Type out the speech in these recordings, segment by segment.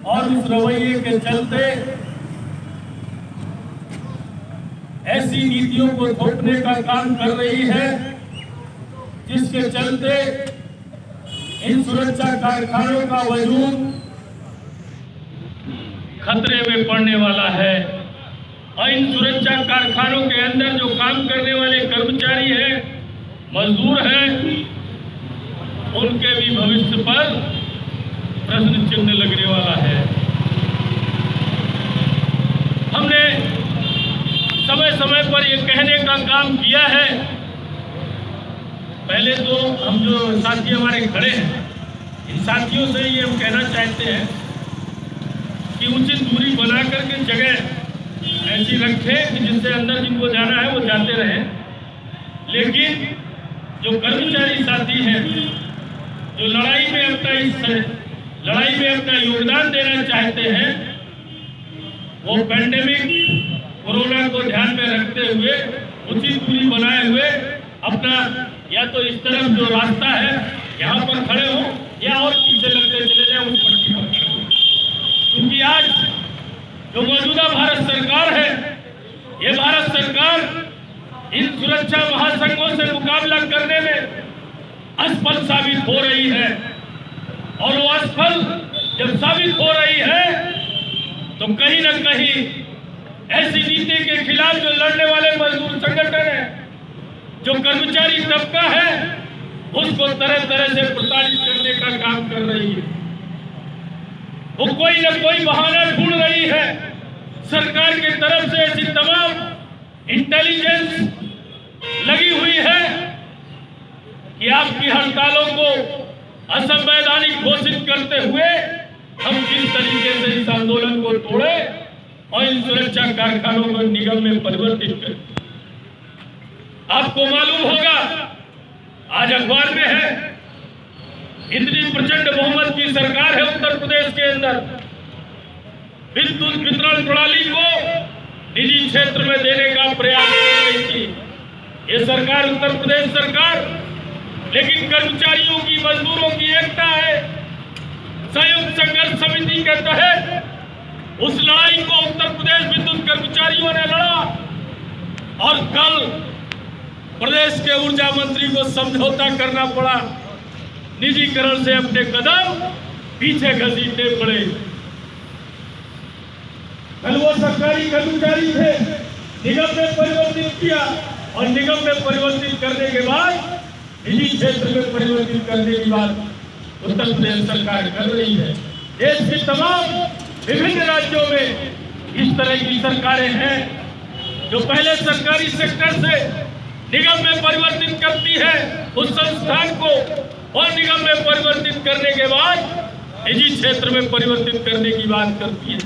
और इस रवैये के चलते ऐसी नीतियों को थोपने का काम कर रही है जिसके चलते इन सुरक्षा कारखानों का वजूद खतरे में पड़ने वाला है। और इन सुरक्षा कारखानों के अंदर जो काम करने वाले कर्मचारी हैं, मजदूर हैं, उनके भी भविष्य पर प्रश्न चिन्ह लगने वाला है। हमने समय समय पर ये कहने का काम किया है। पहले तो हम जो साथी हमारे खड़े हैं, इन साथियों से ये हम कहना चाहते हैं कि उचित दूरी बना करके जगह ऐसी रखें कि जिनसे अंदर जिनको जाना है वो जाते रहें। लेकिन जो कर्मचारी साथी हैं, जो लड़ाई में अपना योगदान देना चाहते हैं, वो पैंडेमिक कोरोना को ध्यान में रखते हुए उचित दूरी बनाए हुए अपना या तो इस तरफ जो रास्ता है यहाँ पर खड़े हो या और पीछे लगते चले जाए उस पट्टी पर खड़े हो। क्योंकि आज जो मौजूदा भारत सरकार है, ये भारत सरकार इन सुरक्षा महासंघों से मुकाबला करने में असफल साबित हो रही है। और वो असफल जब साबित हो रही है तो कहीं ना कहीं ऐसी नीति के खिलाफ जो लड़ने वाले मजदूर संगठन है, जो कर्मचारी तबका है, उसको तरह तरह से प्रताड़ित करने का काम कर रही है। वो कोई न कोई बहाना ढूंढ रही है। सरकार की तरफ से ऐसी तमाम इंटेलिजेंस लगी हुई है कि आपकी हड़तालों को असंवैधानिक घोषित करते हुए हम किस तरीके से इस आंदोलन को तोड़े और इन सुरक्षा कारखानों को निगम में परिवर्तित करें। आपको मालूम होगा, आज अखबार में है, इतनी प्रचंड बहुमत की सरकार है उत्तर प्रदेश के अंदर, विद्युत वितरण प्रणाली को निजी क्षेत्र में देने का प्रयास कर रही थी ये सरकार, उत्तर प्रदेश सरकार। लेकिन कर्मचारियों की, मजदूरों की एकता है। संयुक्त संघर्ष समिति के तहत उस लड़ाई को उत्तर प्रदेश विद्युत कर्मचारियों ने लड़ा और कल प्रदेश के ऊर्जा मंत्री को समझौता करना पड़ा। निजीकरण से अपने कदम पीछे घसीटने पड़े। कल वो सरकारी कर्मचारी थे, निगम में परिवर्तित किया और निगम में परिवर्तित करने के बाद निजी क्षेत्र में परिवर्तित करने की बात उत्तर प्रदेश सरकार कर रही है। देश के तमाम विभिन्न राज्यों में इस तरह की सरकारें हैं जो पहले सरकारी सेक्टर से निगम में परिवर्तित करती है उस संस्थान को, और निगम में परिवर्तित करने के बाद निजी क्षेत्र में परिवर्तित करने की बात करती है।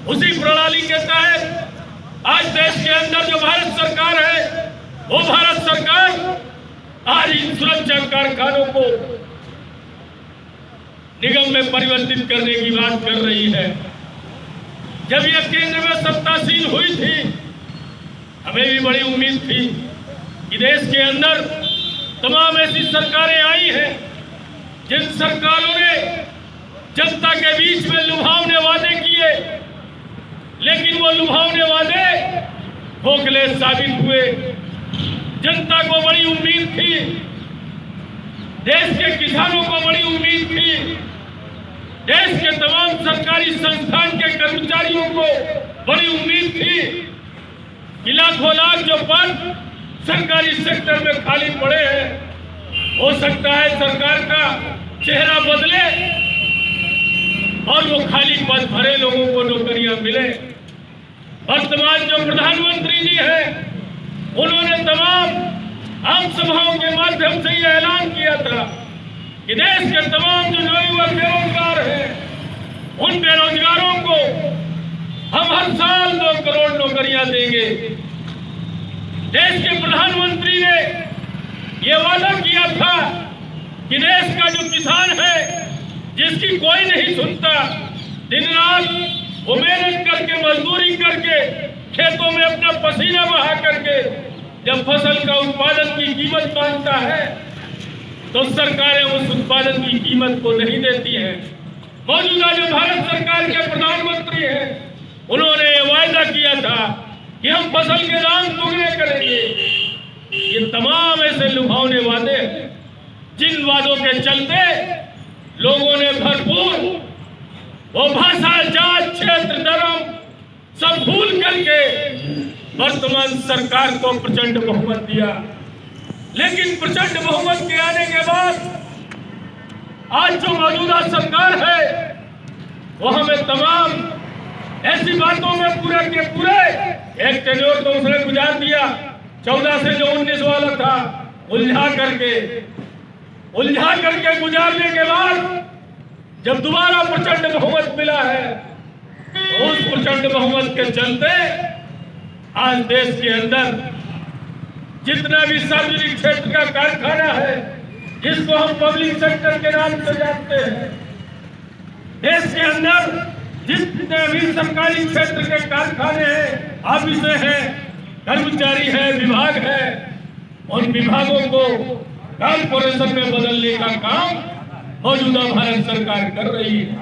उसी प्रणाली के तहत आज देश के अंदर जो भारत सरकार है, वो भारत सरकार आज इन सुरक्षा कारखानों को निगम में परिवर्तित करने की बात कर रही है। जब यह केंद्र में सत्तासीन हुई थी, हमें भी बड़ी उम्मीद थी कि देश के अंदर तमाम ऐसी सरकारें आई हैं जिन सरकारों ने जनता के बीच में लुभावने वादे किए, लेकिन वो लुभावने वादे खोखले साबित हुए। जनता को बड़ी उम्मीद थी, देश के किसानों को बड़ी उम्मीद थी, देश के तमाम सरकारी संस्थान के कर्मचारियों को बड़ी उम्मीद थी कि लाखों लाख जो पद सरकारी सेक्टर में खाली पड़े हैं, हो सकता है सरकार का चेहरा बदले और वो खाली पद भरे लोगों को नौकरियां मिले। वर्तमान जो प्रधानमंत्री जी हैं, उन्होंने तमाम आम सभाओं के माध्यम से यह ऐलान किया था कि देश के तमाम जो युवक बेरोजगार हैं, उन बेरोजगारों को हम हर साल 2 करोड़ नौकरियां देंगे। देश के प्रधानमंत्री ने यह वादा किया था कि देश का जो किसान है, जिसकी कोई नहीं सुनता, दिन रात वो मेहनत करके, मजदूरी करके, खेतों में अपना पसीना बहा करके जब फसल का उत्पादन की कीमत मांगता है तो सरकारें उस उत्पादन की कीमत को नहीं देती हैं। मौजूदा जो भारत सरकार कि हम फसल के दाम दुगने करेंगे। ये तमाम ऐसे लुभावने वादे हैं जिन वादों के चलते लोगों ने भरपूर वो भाषा, जात, क्षेत्र, धर्म सब भूल करके वर्तमान सरकार को प्रचंड बहुमत दिया। लेकिन प्रचंड बहुमत के आने के बाद आज जो मौजूदा सरकार है वो हमें तमाम ऐसी बातों में पूरे के पूरे एक टेन्योर तो उसने गुजार दिया 14 से जो 19 वाला था, उलझा करके गुजारने के बाद जब दोबारा प्रचंड बहुमत मिला है तो उस प्रचंड बहुमत के चलते आज देश के अंदर जितना भी सार्वजनिक क्षेत्र का कारखाना है, जिसको हम पब्लिक सेक्टर के नाम से जानते हैं, देश के अंदर जितने भी सरकारी क्षेत्र के कारखाने हैं, ऑफिसें हैं, कर्मचारी है, विभाग है, उन विभागों को कॉर्पोरेशन में बदलने का काम मौजूदा भारत सरकार कर रही है।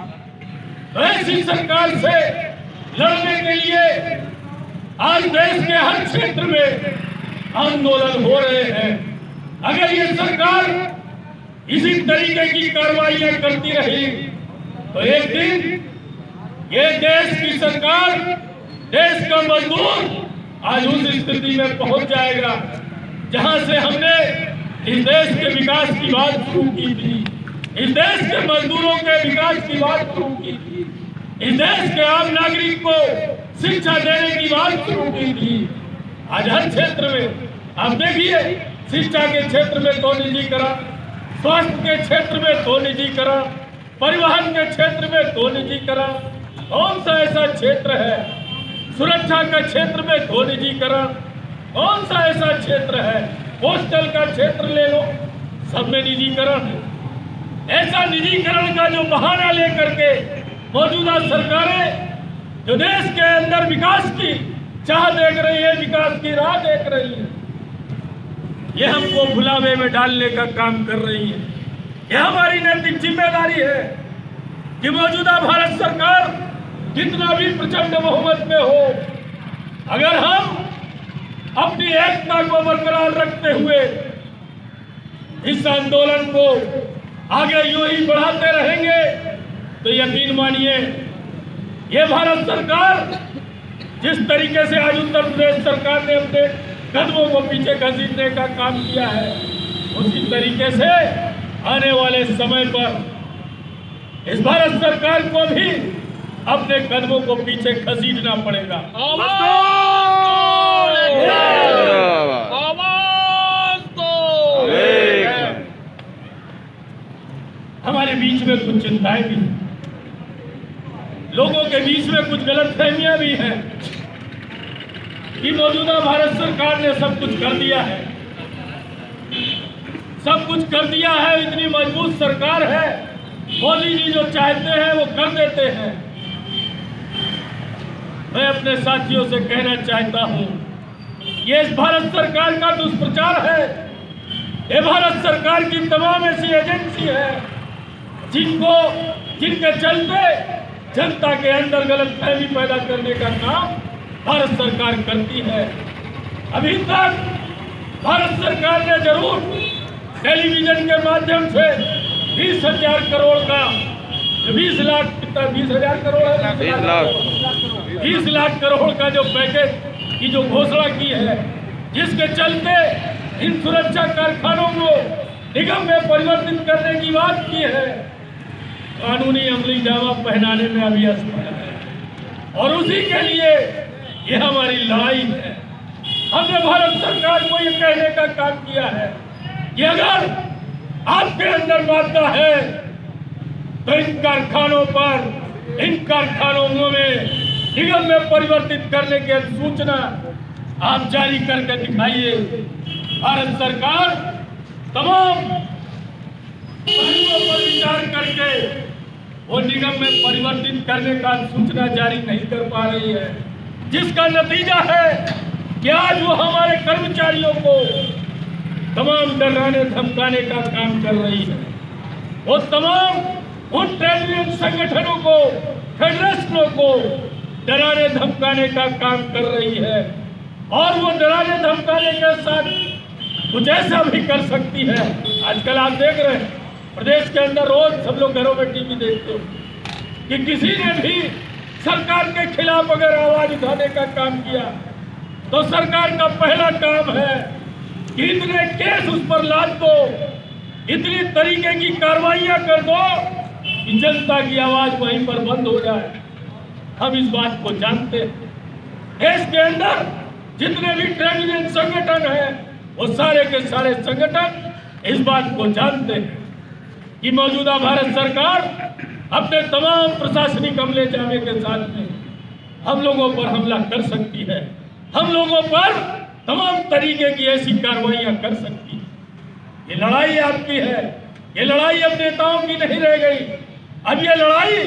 तो ऐसी सरकार से लड़ने के लिए आज देश के हर क्षेत्र में आंदोलन हो रहे हैं। अगर ये सरकार इसी तरीके की कार्रवाइयां करती रही तो एक दिन ये देश की सरकार, देश का मजदूर आज उस स्थिति में पहुंच जाएगा जहां से हमने इस देश के विकास की बात शुरू की थी, इस देश के मजदूरों के विकास की बात शुरू की थी, इस देश के आम नागरिक को शिक्षा देने की बात शुरू की थी। आज हर क्षेत्र में आप देखिए, शिक्षा के क्षेत्र में तो निजीकरण, स्वास्थ्य के क्षेत्र में तो निजीकरण, परिवहन के क्षेत्र में तो निजीकरण, कौन सा ऐसा क्षेत्र है, सुरक्षा का क्षेत्र में तो निजीकरण, कौन सा ऐसा क्षेत्र है, पोस्टल का क्षेत्र ले लो, सब में निजीकरण है। ऐसा निजीकरण का जो बहाना लेकर के मौजूदा सरकारें जो देश के अंदर विकास की चाह देख रही है, विकास की राह देख रही है, ये हमको भुलावे में डालने का काम कर रही है। यह हमारी नैतिक जिम्मेदारी है कि मौजूदा भारत सरकार जितना भी प्रचंड बहुमत में हो, अगर हम अपनी एकता को बरकरार रखते हुए इस आंदोलन को आगे यूं ही बढ़ाते रहेंगे तो यकीन मानिए ये भारत सरकार जिस तरीके से आज उत्तर प्रदेश सरकार ने अपने कदमों को पीछे घसीटने का काम किया है, उसी तरीके से आने वाले समय पर इस भारत सरकार को भी अपने कदमों को पीछे घसीटना पड़ेगा। हमारे बीच में कुछ चिंताएं भी हैं, लोगों के बीच में कुछ गलतफहमियां भी हैं कि मौजूदा भारत सरकार ने सब कुछ कर दिया है, सब कुछ कर दिया है, इतनी मजबूत सरकार है, मोदी जी जो चाहते हैं वो कर देते हैं। मैं अपने साथियों से कहना चाहता हूं, ये इस भारत सरकार का दुष्प्रचार है। ये भारत सरकार की तमाम ऐसी एजेंसी है जिनके चलते जनता के अंदर गलतफहमी पैदा करने का काम भारत सरकार करती है। अभी तक भारत सरकार ने जरूर टेलीविजन के माध्यम से 20,000 करोड़ का 20 लाख 20,000 करोड़ है, 20 लाख करोड़ का जो पैकेज की जो घोषणा की है, जिसके चलते इन सुरक्षा कारखानों को निगम में परिवर्तित करने की बात की है, कानूनी अमली जामा पहनाने में अभी असफल है। और उसी के लिए ये हमारी लड़ाई है। हमने भारत सरकार को ये कहने का काम किया है कि अगर आपके अंदर मादा है तो इन कारखानों पर, इन कारखानों में निगम में परिवर्तित करने की सूचना आप जारी करके दिखाइए। भारत सरकार तमाम पहलुओं पर विचार करके वो निगम में परिवर्तित करने का सूचना जारी नहीं कर पा रही है, जिसका नतीजा है कि आज वो हमारे कर्मचारियों को तमाम डराने धमकाने का काम कर रही है। वो तमाम उन ट्रेड यूनियन संगठनों को, फेडरेशनों को डराने धमकाने का काम कर रही है। और वो डराने धमकाने के साथ कुछ ऐसा भी कर सकती है। आजकल आप देख रहे हैं प्रदेश के अंदर रोज सब लोग घरों में टीवी देखते हो कि किसी ने भी सरकार के खिलाफ अगर आवाज उठाने का काम किया तो सरकार का पहला काम है कि इतने केस उस पर लाद दो, इतनी तरीके की कार्रवाइयां कर दो कि जनता की आवाज वहीं पर बंद हो जाए। हम इस बात को जानते हैं। देश के अंदर जितने भी ट्रेड यूनियन संगठन हैं वो सारे के सारे संगठन इस बात को जानते हैं कि मौजूदा भारत सरकार अपने तमाम प्रशासनिक अमले जामे के साथ में हम लोगों पर हमला कर सकती है, हम लोगों पर तमाम तरीके की ऐसी कार्रवाइयां कर सकती है। ये लड़ाई आपकी है, ये लड़ाई अब नेताओं की नहीं रह गई। अब ये लड़ाई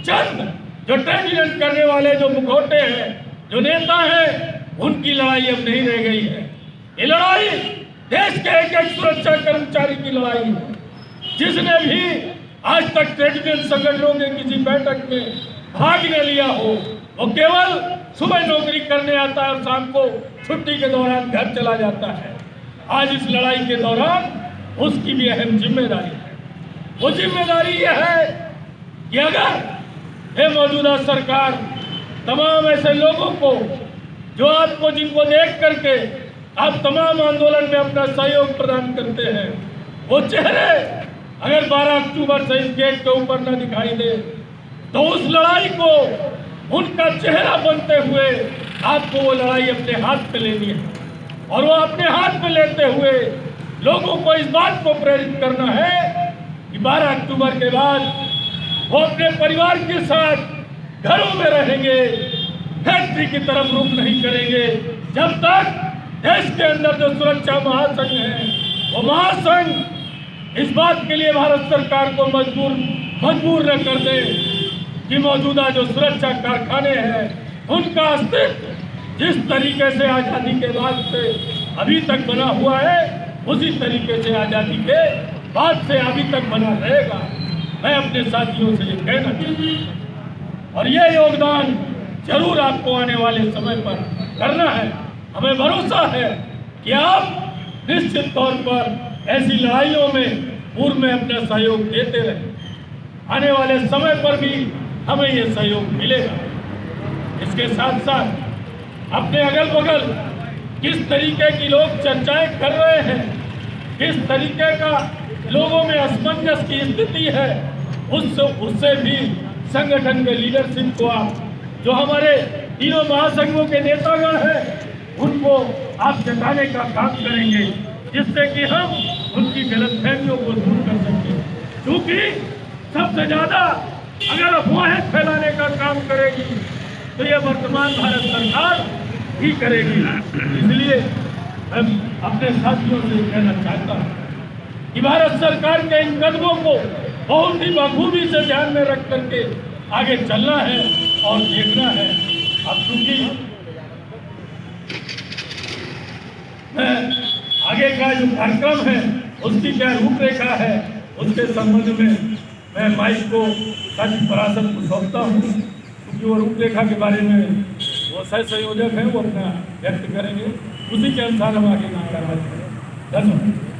चंद जो ट्रेड यूनियन करने वाले जो मुखौटे हैं, जो नेता हैं, उनकी लड़ाई अब नहीं रह गई है। ये लड़ाई देश के एक एक सुरक्षा कर्मचारी की लड़ाई है। जिसने भी आज तक ट्रेड यूनियन संगठनों के किसी बैठक में भाग न लिया हो, वो केवल सुबह नौकरी करने आता है और शाम को छुट्टी के दौरान घर चला जाता है। आज इस लड़ाई के दौरान उसकी भी अहम जिम्मेदारी है। वो जिम्मेदारी यह है कि अगर ये मौजूदा सरकार तमाम ऐसे लोगों को जो आपको जिनको देख करके आप तमाम आंदोलन में अपना सहयोग प्रदान करते हैं, वो चेहरे अगर 12 अक्टूबर से इस गेट के ऊपर न दिखाई दे तो उस लड़ाई को उनका चेहरा बनते हुए आपको वो लड़ाई अपने हाथ में लेनी है। और वो अपने हाथ में लेते हुए लोगों को इस बात को प्रेरित करना है कि 12 अक्टूबर के बाद वो अपने परिवार के साथ घरों में रहेंगे, फैक्ट्री की तरफ रुख नहीं करेंगे जब तक देश के अंदर जो सुरक्षा महासंघ है वो महासंघ इस बात के लिए भारत सरकार को मजबूर न कर दे कि मौजूदा जो सुरक्षा कारखाने हैं उनका अस्तित्व जिस तरीके से आज़ादी के बाद से अभी तक बना हुआ है उसी तरीके से आज़ादी के बाद से अभी तक बना रहेगा। मैं अपने साथियों से ये कहना चाहता हूँ और ये योगदान जरूर आपको आने वाले समय पर करना है। हमें भरोसा है कि आप निश्चित तौर पर ऐसी लड़ाइयों में पूर्व में अपना सहयोग देते रहे। आने वाले समय पर भी हमें ये सहयोग मिलेगा। इसके साथ साथ अपने अगल बगल किस तरीके की लोग चर्चाएं कर रहे हैं, किस तरीके का लोगों में असमंजस की स्थिति है, उससे भी संगठन के लीडरशिप को आप जो हमारे तीनों महासंघों के नेतागण हैं उनको आप जताने का काम करेंगे जिससे कि हम उनकी गलतफहमियों को दूर कर सकें। क्योंकि सबसे ज़्यादा अगर अफवाहें फैलाने का काम करेगी तो ये वर्तमान भारत सरकार ही करेगी। इसलिए मैं अपने साथियों से कहना चाहता हूँ कि भारत सरकार के इन कदमों को बहुत ही बखूबी से ध्यान में रख करके आगे चलना है और देखना है। अब चूंकि मैं आगे का जो कार्यक्रम है उसकी क्या रूपरेखा है उसके संबंध में मैं माइक को सच पराशर को सौंपता हूँ, क्योंकि वो रूपरेखा के बारे में वो सह संयोजक हैं, वो अपना व्यक्त करेंगे, उसी के अनुसार हम आगे काम करना चाहिए। धन्यवाद।